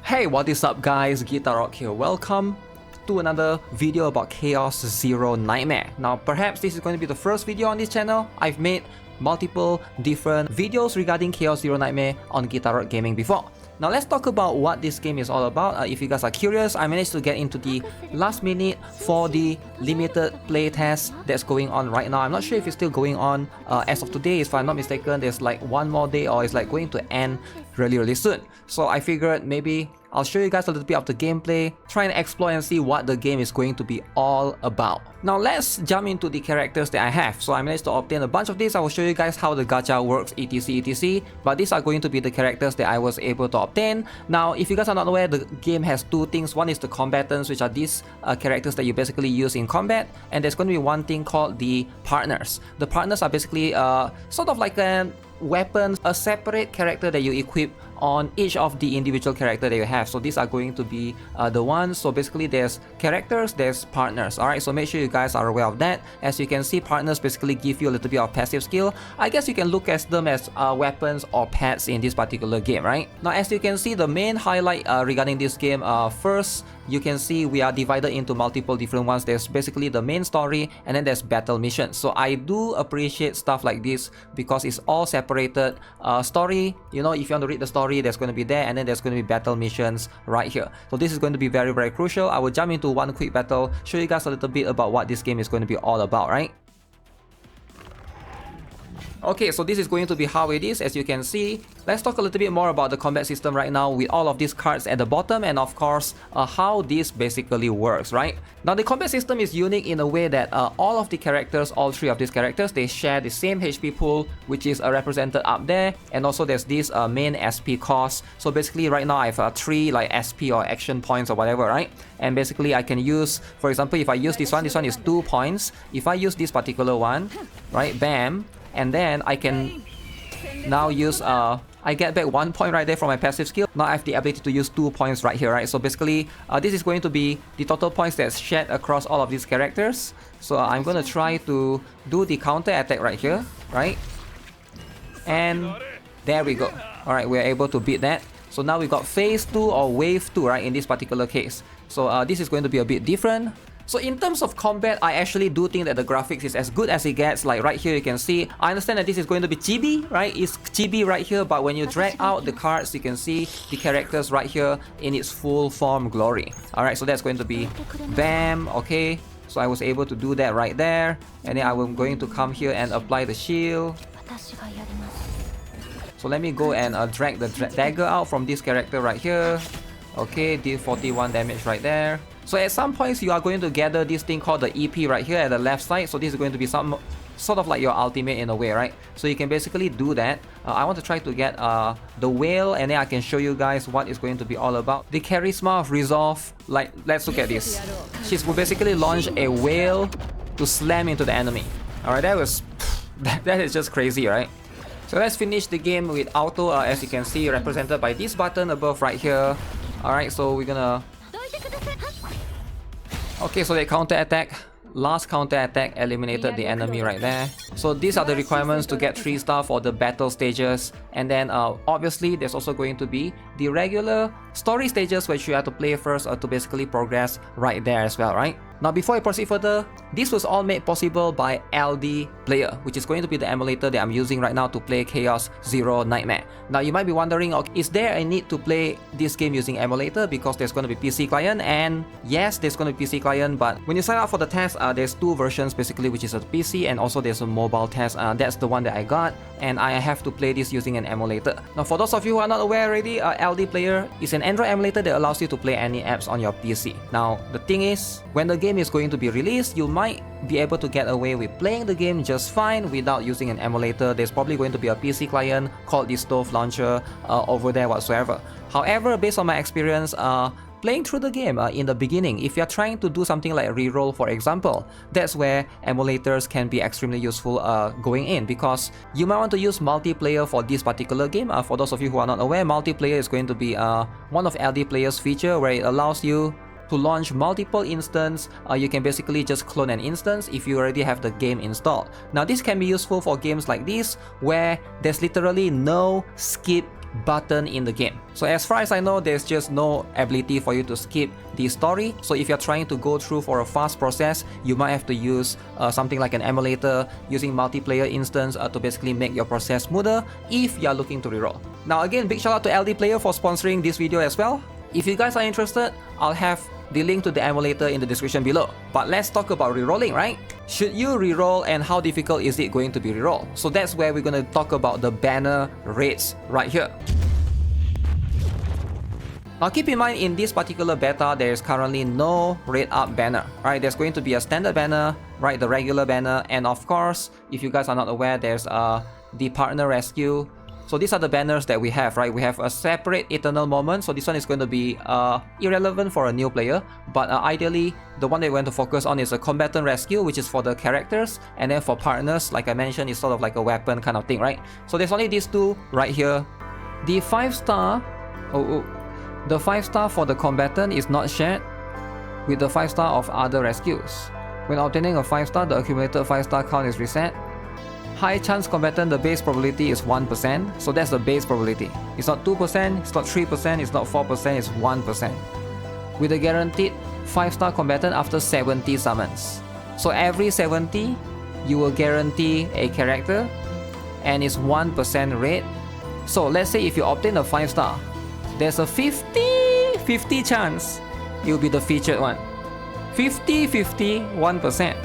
Hey, what is up guys, GuitarRock here. Welcome to another video about Chaos Zero Nightmare. Now perhaps this is going to be the first video on this channel. I've made multiple different videos regarding Chaos Zero Nightmare on GuitarRock Gaming before. Now let's talk about what this game is all about. If you guys are curious, I managed to get into the last minute for the limited playtest that's going on right now. I'm not sure if it's still going on as of today. If I'm not mistaken, there's like one more day or it's like going to end really soon. So I figured maybe I'll show you guys a little bit of the gameplay, try and explore and see what the game is going to be all about. Now let's jump into the characters that I have. So I managed to obtain a bunch of these. I will show you guys how the gacha works, etc. But these are going to be the characters that I was able to obtain. Now if you guys are not aware, the game has two things. One is the combatants, which are these characters that you basically use in combat. And there's going to be one thing called the partners. The partners are basically sort of like a weapons, a separate character that you equip on each of the individual character that you have. So these are going to be the ones. So basically there's characters, there's partners. Alright, so make sure you guys are aware of that. As you can see, partners basically give you a little bit of passive skill. I guess you can look at them as weapons or pets in this particular game, right? Now as you can see, the main highlight regarding this game, first you can see we are divided into multiple different ones. There's basically the main story and then there's battle missions. So I do appreciate stuff like this because it's all separated. Story, you know, if you want to read the story, there's going to be there, and then there's going to be battle missions right here. So this is going to be very crucial. I will jump into one quick battle, show you guys a little bit about what this game is going to be all about, right? Okay, so this is going to be how it is. As you can see, let's talk a little bit more about the combat system right now with all of these cards at the bottom, and of course how this basically works, right? Now the combat system is unique in a way that all of the characters, all three of these characters, they share the same HP pool, which is represented up there, and also there's this main SP cost. So basically right now I have 3 like SP or action points or whatever, right? And basically I can use, for example, if I use this one is 2 points. If I use this particular one, right, bam, and then I can now use I get back 1 point right there from my passive skill. Now I have the ability to use 2 points right here, right? So basically this is going to be the total points that's shared across all of these characters. So I'm going to try to do the counter attack right here, right? And there we go. Alright, we're able to beat that. So now we've got phase 2 or wave 2, right, in this particular case. So this is going to be a bit different. So in terms of combat, I actually do think that the graphics is as good as it gets. Like right here you can see, I understand that this is going to be chibi, right? It's chibi right here, but when you drag out the cards, you can see the characters right here in its full form glory. Alright, so that's going to be bam, okay. So I was able to do that right there. And then I'm going to come here and apply the shield. So let me go and drag the dagger out from this character right here. Okay, did 41 damage right there. So at some points you are going to gather this thing called the EP right here at the left side. So this is going to be some sort of like your ultimate in a way, right? So you can basically do that. I want to try to get the whale, and then I can show you guys what it's going to be all about. The charisma of resolve, like let's look at this. She's basically launch a whale to slam into the enemy. Alright, that was that is just crazy, right? So let's finish the game with auto, as you can see, represented by this button above right here. Alright, so we're gonna... Okay, so they counter attack. Last counter attack eliminated the enemy right there. So these are the requirements to get 3 star for the battle stages. And then obviously there's also going to be the regular story stages which you have to play first to basically progress right there as well, right? Now before I proceed further, this was all made possible by LD Player, which is going to be the emulator that I'm using right now to play Chaos Zero Nightmare. Now you might be wondering, okay, is there a need to play this game using emulator because there's going to be PC client? And yes, there's going to be PC client, but when you sign up for the test, there's 2 versions basically, which is a PC and also there's a mobile test. That's the one that I got, and I have to play this using an emulator. Now for those of you who are not aware already, LD Player is an Android emulator that allows you to play any apps on your PC. Now the thing is, when the game is going to be released, you might be able to get away with playing the game just fine without using an emulator. There's probably going to be a PC client called the Stove Launcher over there whatsoever. However, based on my experience, playing through the game in the beginning, if you're trying to do something like reroll, for example, that's where emulators can be extremely useful going in, because you might want to use multiplayer for this particular game. For those of you who are not aware, multiplayer is going to be one of LD Player's feature where it allows you to launch multiple instances. You can basically just clone an instance if you already have the game installed. Now this can be useful for games like this where there's literally no skip button in the game. So as far as I know, there's just no ability for you to skip the story. So if you're trying to go through for a fast process, you might have to use something like an emulator using multiplayer instance to basically make your process smoother if you're looking to reroll. Now again, big shout out to LD Player for sponsoring this video as well. If you guys are interested, I'll have the link to the emulator in the description below. But let's talk about rerolling, right? Should you reroll and how difficult is it going to be reroll? So that's where we're going to talk about the banner rates right here. Now keep in mind, in this particular beta, there's currently no rate up banner, right? There's going to be a standard banner, right? The regular banner, and of course, if you guys are not aware, there's the partner rescue. So these are the banners that we have, right? We have a separate eternal moment. So this one is going to be irrelevant for a new player. But ideally, the one that we're going to focus on is a combatant rescue, which is for the characters. And then for partners, like I mentioned, it's sort of like a weapon kind of thing, right? So there's only these two right here. The 5-star, the 5-star for the combatant is not shared with the 5-star of other rescues. When obtaining a 5-star, the accumulated 5-star count is reset. High chance combatant, the base probability is 1%, so that's the base probability. It's not 2%, it's not 3%, it's not 4%, it's 1%. With a guaranteed 5-star combatant after 70 summons. So every 70, you will guarantee a character, and it's 1% rate. So let's say if you obtain a 5-star, there's a 50 chance it will be the featured one. 1%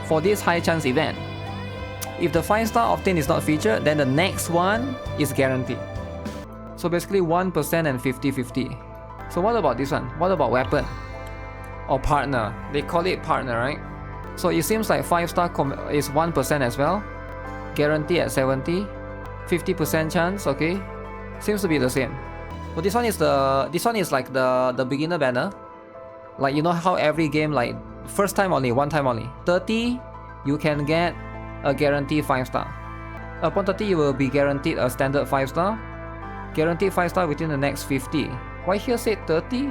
for this high chance event. If the 5-star obtained is not featured, then the next one is guaranteed. So basically 1% and 50-50. So what about this one? What about weapon? Or partner? They call it partner, right? So it seems like 5-star is 1% as well. Guarantee at 70. 50% chance, okay. Seems to be the same. So this one is like the beginner banner. Like, you know how every game, like first time only, one time only. 30, you can get a guaranteed 5-star. Upon 30, you will be guaranteed a standard 5-star. Guaranteed 5-star within the next 50. Why here say 30?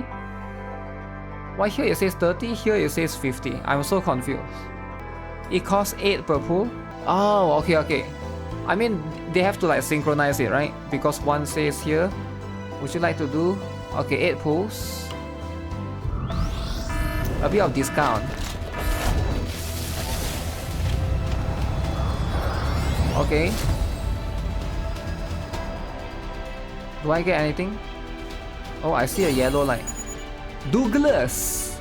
Why here it says 30? Here it says 50. I'm so confused. It costs 8 per pool. Oh, okay. I mean, they have to like synchronize it, right? Because one says here, would you like to do? Okay, 8 pools. A bit of discount. Okay. Do I get anything? Oh, I see a yellow light. Douglas!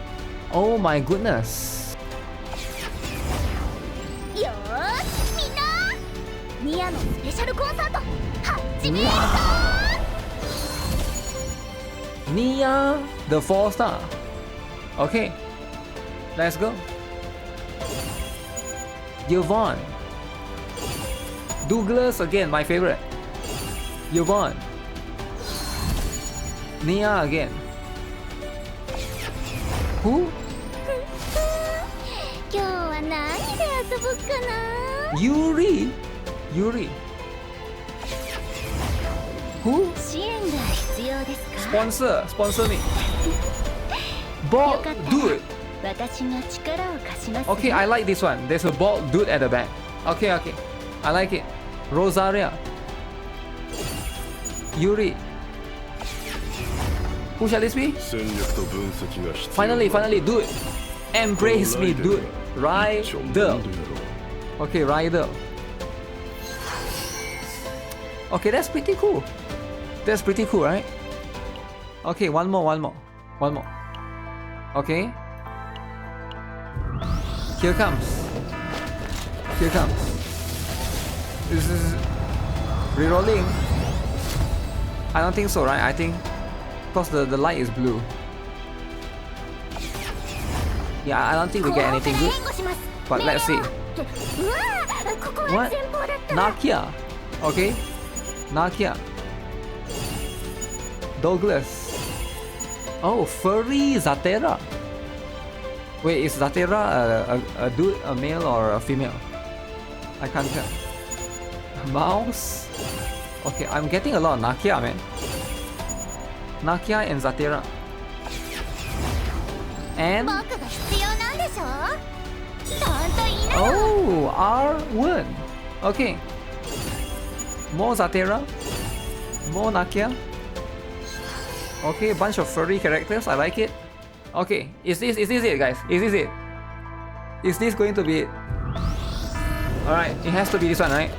Oh my goodness. Nia, the 4-star. Okay. Let's go. Yvonne. Douglas again, my favorite. Yvonne. Nia again. Who? Yuri. Who? Sponsor me. Bald dude. Okay, I like this one. There's a bald dude at the back. Okay. I like it. Rosaria. Yuri. Who shall this be? Finally, dude. Embrace me, dude. Ryder. Okay, Ryder. Okay, that's pretty cool. Right? Okay, one more. Okay. Here comes. This is rerolling. I don't think so, right? I think because the light is blue. Yeah, I don't think we get anything good. But let's see. What? Nakia. Okay. Nakia. Douglas. Oh, furry Zatera. Wait, is Zatera a dude, a male, or a female? I can't tell. Mouse. Okay, I'm getting a lot of Nakia, man. Nakia and Zatera. And oh, R1. Okay. More Zatera. More Nakia. Okay, bunch of furry characters. I like it. Okay, is this it, guys? Is this it? Is this going to be it? Alright, it has to be this one, right?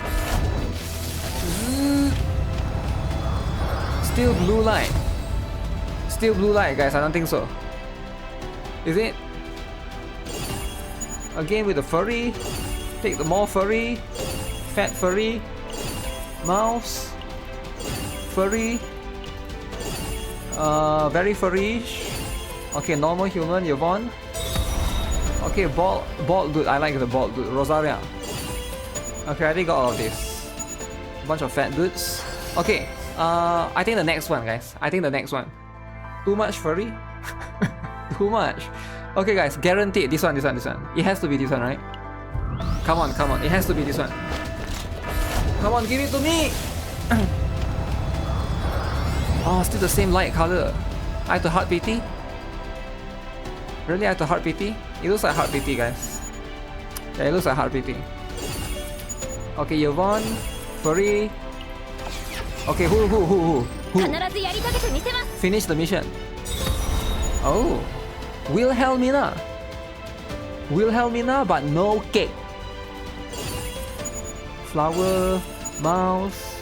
Still blue light. Still blue light, guys. I don't think so. Is it? Again with the furry. Take the more furry. Fat furry. Mouse. Furry. Very furry-ish. Okay, normal human, Yvonne. Okay, bald dude. I like the bald dude. Rosaria. Okay, I already got all of this. Bunch of fat dudes. Okay, I think the next one, guys. I think the next one. Too much furry? Too much. Okay, guys, guaranteed. This one. It has to be this one, right? Come on. It has to be this one. Come on, give it to me! Oh, still the same light color. I have to heart PT? Really, I have to heart PT? It looks like heart PT, guys. Yeah, it looks like heart PT. Okay, Yvonne, furry. Okay, who? Finish the mission. Oh, Wilhelmina, but no cake. Flower, mouse.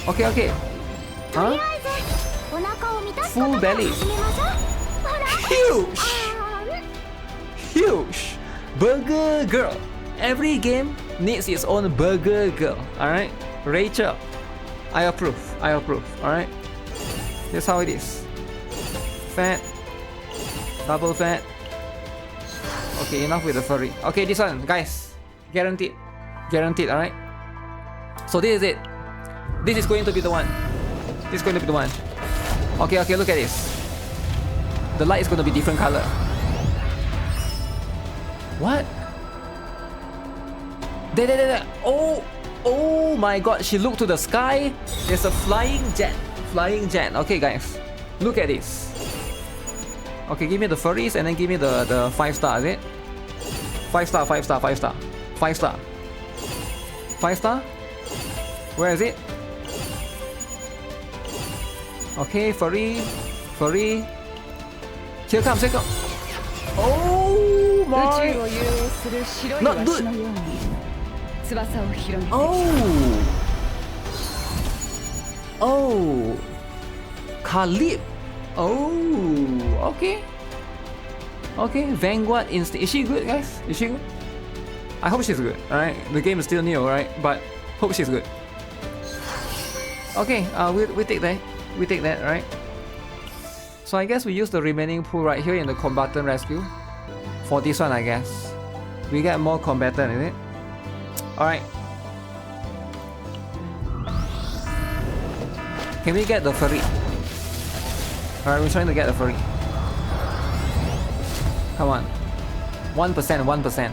Okay. Huh? Full belly. Huge. Burger girl. Every game needs its own burger girl. Alright? Rachel. I approve. Alright? That's how it is. Fat. Double fat. Okay, enough with the furry. Okay, this one, guys. Guaranteed, alright? So this is it. This is going to be the one. Okay, look at this. The light is going to be different color. What? There. Oh my god, she looked to the sky. There's a flying jet. Okay, guys. Look at this. Okay, give me the furries and then give me the 5 star, is it? 5 star. 5 star? Where is it? Okay, furry. Here comes. Oh my! Not good. Oh, Khalib. Oh, okay. Vanguard Instinct. Is she good, guys? Is she good? I hope she's good. Alright, the game is still new, right? But hope she's good. Okay, we take that, right? So I guess we use the remaining pool right here in the combatant rescue. For this one, I guess. We get more combatant, is it? Alright. Can we get the furry? Alright, we're trying to get the furry. Come on. 1%.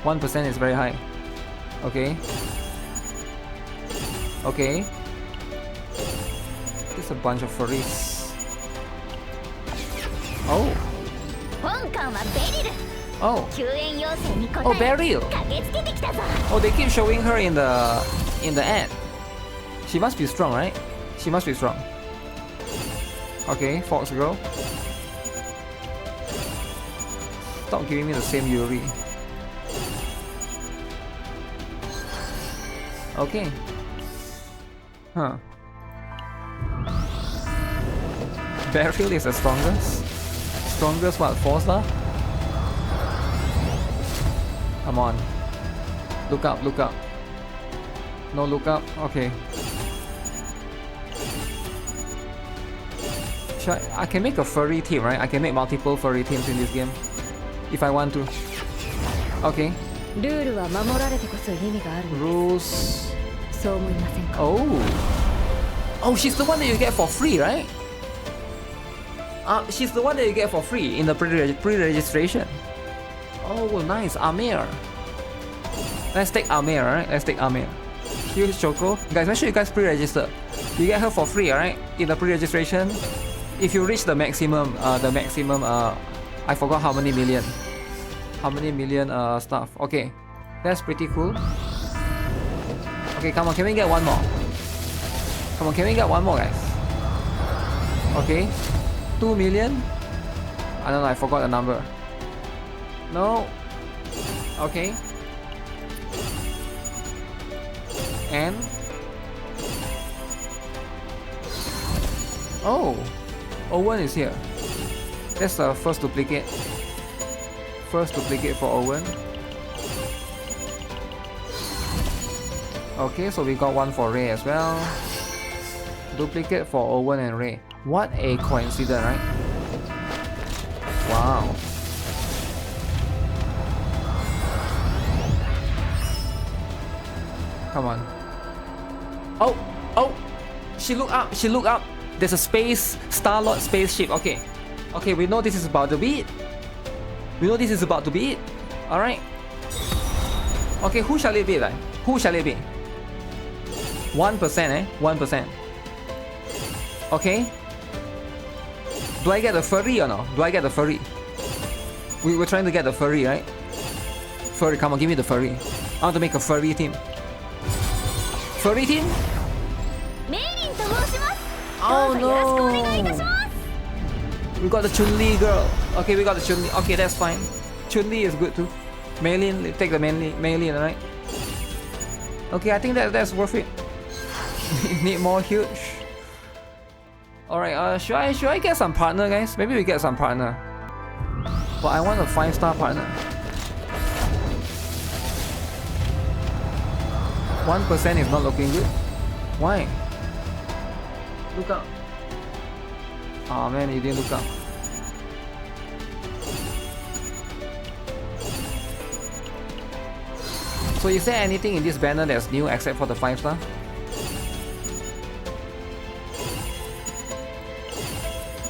1% is very high. Okay. There's a bunch of furries. Oh, Beryl. Oh, they keep showing her in the ad. She must be strong, right? Okay, Fox Girl. Stop giving me the same Yuri. Okay. Huh. Beryl is the strongest. Strongest what? 4 star? Come on. Look up. No, look up. Okay. I can make a furry team, right? I can make multiple furry teams in this game. If I want to. Okay. Rules. Oh, she's the one that you get for free, right? She's the one that you get for free in the pre-registration. Oh, nice. Amir. Let's take Amir, alright? Here's Choco. Guys, make sure you guys pre-register. You get her for free, alright? In the pre-registration. If you reach the maximum, I forgot how many million stuff. Okay, that's pretty cool. Okay, come on, can we get one more? Come on, can we get one more, guys? Okay. 2 million? I don't know, I forgot the number. No. Okay. And oh, Owen is here. That's the first duplicate. First duplicate for Owen. Okay, so we got one for Ray as well. Duplicate for Owen and Ray. What a coincidence, right? Wow. Come on. Oh, oh, she looked up, she looked up. There's a space, Star-Lord spaceship. Okay, okay, we know this is about to be it. We know this is about to be it. Alright. Okay, who shall it be then? Who shall it be? 1%, eh? 1%. Okay. Do I get the furry or no? Do I get the furry? We were trying to get the furry, right? Furry, come on, give me the furry. I want to make a furry team. Furry team? Oh no! We got the Chun-Li girl. Okay, we got the Chun-Li. Okay, that's fine. Chun-Li is good too. Maylin, take the Maylin, alright? Okay, I think that's worth it. Need more huge. Alright, should I get some partner, guys? Maybe we get some partner. But I want a 5-star partner. 1% is not looking good. Why? Look up. Oh man, you didn't look up. So is there anything in this banner that's new except for the 5-star?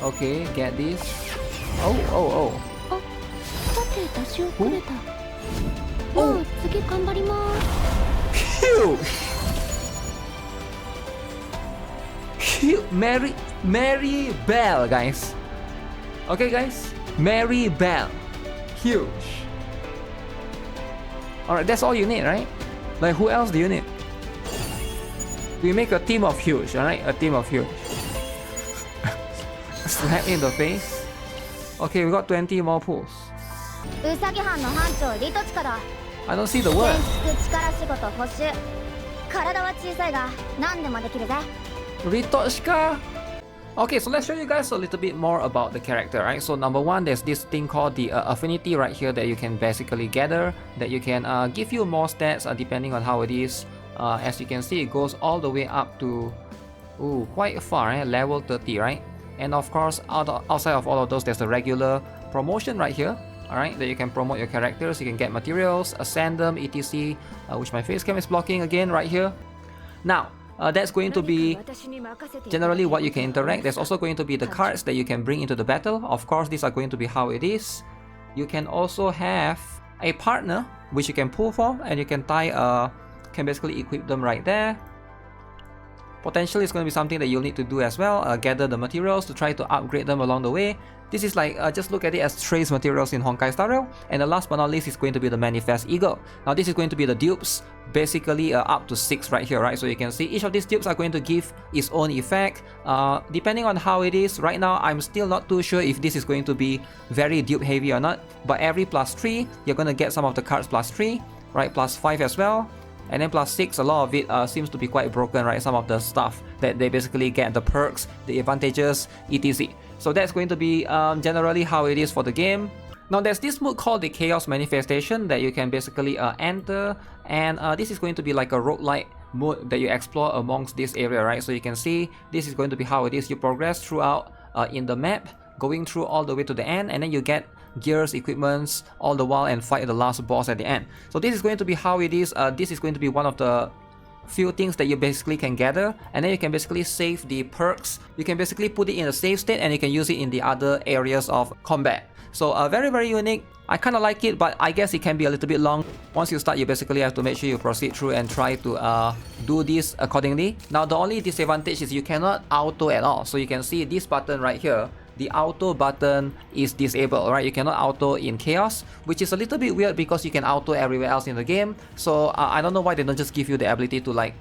Okay, get this. Oh, oh, oh. Who? Oh! Huge! Mary Bell, guys. Okay, guys. Mary Bell. Huge. Alright, that's all you need, right? Like, who else do you need? We make a team of huge, alright? A team of huge. Slap in the face. Okay, we got 20 more pulls. I don't see the word. Ritoshka. Okay, so let's show you guys a little bit more about the character, right? So number one, there's this thing called the affinity right here that you can basically gather, that you can give you more stats depending on how it is. As you can see, it goes all the way up to quite far, eh? Level 30, right? And of course, outside of all of those, there's the regular promotion right here. Alright, that you can promote your characters, you can get materials, ascend them, etc. Which my face cam is blocking again right here. Now, that's going to be generally what you can interact. There's also going to be the cards that you can bring into the battle. Of course, these are going to be how it is. You can also have a partner, which you can pull for, and you can can basically equip them right there. Potentially, it's going to be something that you'll need to do as well, gather the materials to try to upgrade them along the way. This is like, just look at it as trace materials in Honkai Star Rail. And the last but not least is going to be the Manifest Eagle. Now this is going to be the dupes, basically up to 6 right here, right? So you can see each of these dupes are going to give its own effect. Depending on how it is, right now I'm still not too sure if this is going to be very dupe heavy or not. But every +3, you're going to get some of the cards +3, right? +5 as well. And then +6, a lot of it seems to be quite broken, right? Some of the stuff that they basically get, the perks, the advantages, etc. So that's going to be generally how it is for the game. Now there's this mode called the Chaos Manifestation that you can basically enter, and this is going to be like a roguelike mode that you explore amongst this area, right? So you can see this is going to be how it is. You progress throughout in the map, going through all the way to the end, and then you get gears, equipments all the while and fight the last boss at the end. So this is going to be how it is. This is going to be one of the few things that you basically can gather, and then you can basically save the perks. You can basically put it in a save state and you can use it in the other areas of combat. So very, very unique. I kind of like it, but I guess it can be a little bit long. Once you start, you basically have to make sure you proceed through and try to do this accordingly. Now the only disadvantage is you cannot auto at all. So you can see this button right here, the auto button is disabled, right? You cannot auto in Chaos, which is a little bit weird because you can auto everywhere else in the game. So I don't know why they don't just give you the ability to, like,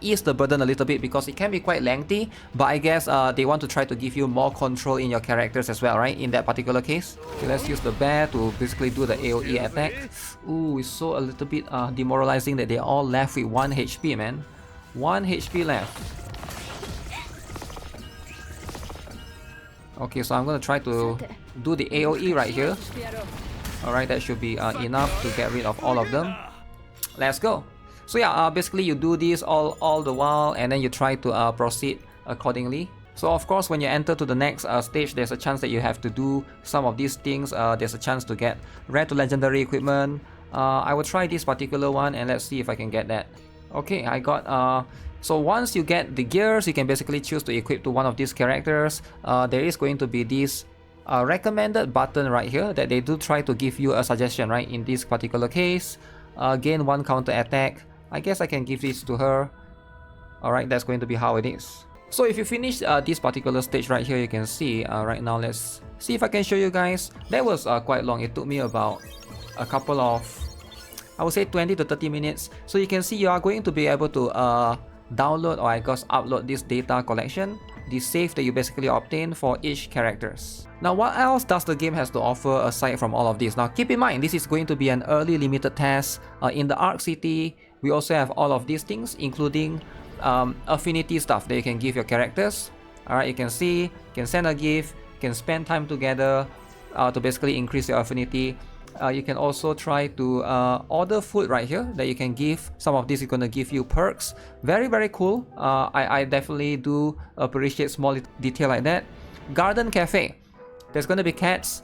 ease the burden a little bit, because it can be quite lengthy, but I guess they want to try to give you more control in your characters as well, right, in that particular case. Okay, let's use the bear to basically do the AoE attack. Ooh, it's so a little bit demoralizing that they're all left with 1 HP, man. 1 HP left. Okay, so I'm gonna try to do the AoE right here. Alright, that should be enough to get rid of all of them. Let's go. So yeah, basically you do this all the while, and then you try to proceed accordingly. So of course, when you enter to the next stage, there's a chance that you have to do some of these things. There's a chance to get rare to legendary equipment. I will try this particular one, and let's see if I can get that. Okay, I got... So once you get the gears, you can basically choose to equip to one of these characters. There is going to be this recommended button right here that they do try to give you a suggestion, right? In this particular case, gain 1 counter attack. I guess I can give this to her. Alright, that's going to be how it is. So if you finish this particular stage right here, you can see right now, let's see if I can show you guys. That was quite long. It took me about a couple of, I would say 20 to 30 minutes. So you can see you are going to be able to download, or I guess upload this data collection, the save that you basically obtain for each characters. Now what else does the game has to offer aside from all of this? Now keep in mind, this is going to be an early limited test. In the Arc City, we also have all of these things, including affinity stuff that you can give your characters. Alright, you can see, you can send a gift, you can spend time together to basically increase your affinity. You can also try to order food right here that you can give. Some of this is going to give you perks. Very, very cool. I definitely do appreciate small detail like that. Garden Cafe. There's going to be cats.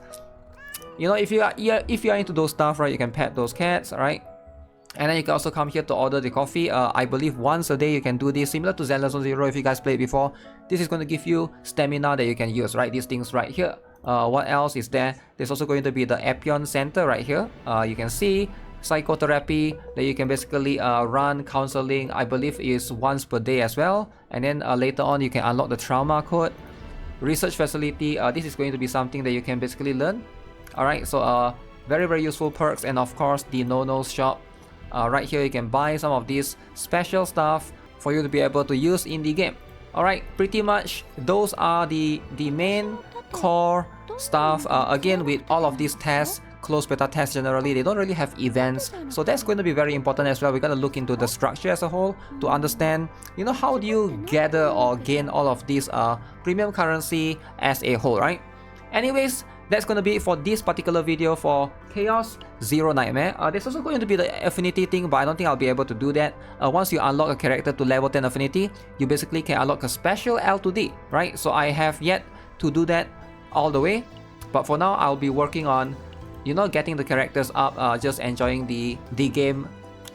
If you are into those stuff, right, you can pet those cats, alright? And then you can also come here to order the coffee. I believe once a day you can do this, similar to Zelda Zone Zero if you guys played before. This is going to give you stamina that you can use, right? These things right here. What else is there? There's also going to be the Epion Center right here. You can see psychotherapy that you can basically run. Counseling, I believe, is once per day as well. And then later on you can unlock the trauma code. Research facility, this is going to be something that you can basically learn. Alright, so very, very useful perks. And of course the No-No shop. Right here you can buy some of these special stuff for you to be able to use in the game. Alright, pretty much those are the main core stuff. Again, with all of these tests, closed beta tests generally, they don't really have events, so that's going to be very important as well. We're going to look into the structure as a whole to understand, how do you gather or gain all of these premium currency as a whole, right? Anyways, that's going to be it for this particular video for Chaos Zero Nightmare. There's also going to be the affinity thing, but I don't think I'll be able to do that. Once you unlock a character to level 10 affinity, you basically can unlock a special L2D, right? So I have yet to do that all the way, but for now I'll be working on getting the characters up, just enjoying the game,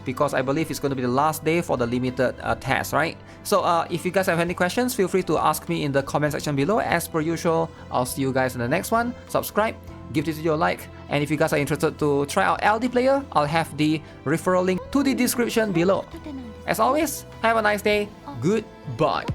because I believe it's going to be the last day for the limited test, right? So if you guys have any questions, feel free to ask me in the comment section below. As per usual, I'll see you guys in the next one. Subscribe, give this video a like, and if you guys are interested to try out LD Player, I'll have the referral link to the description below. As always, have a nice day. Goodbye.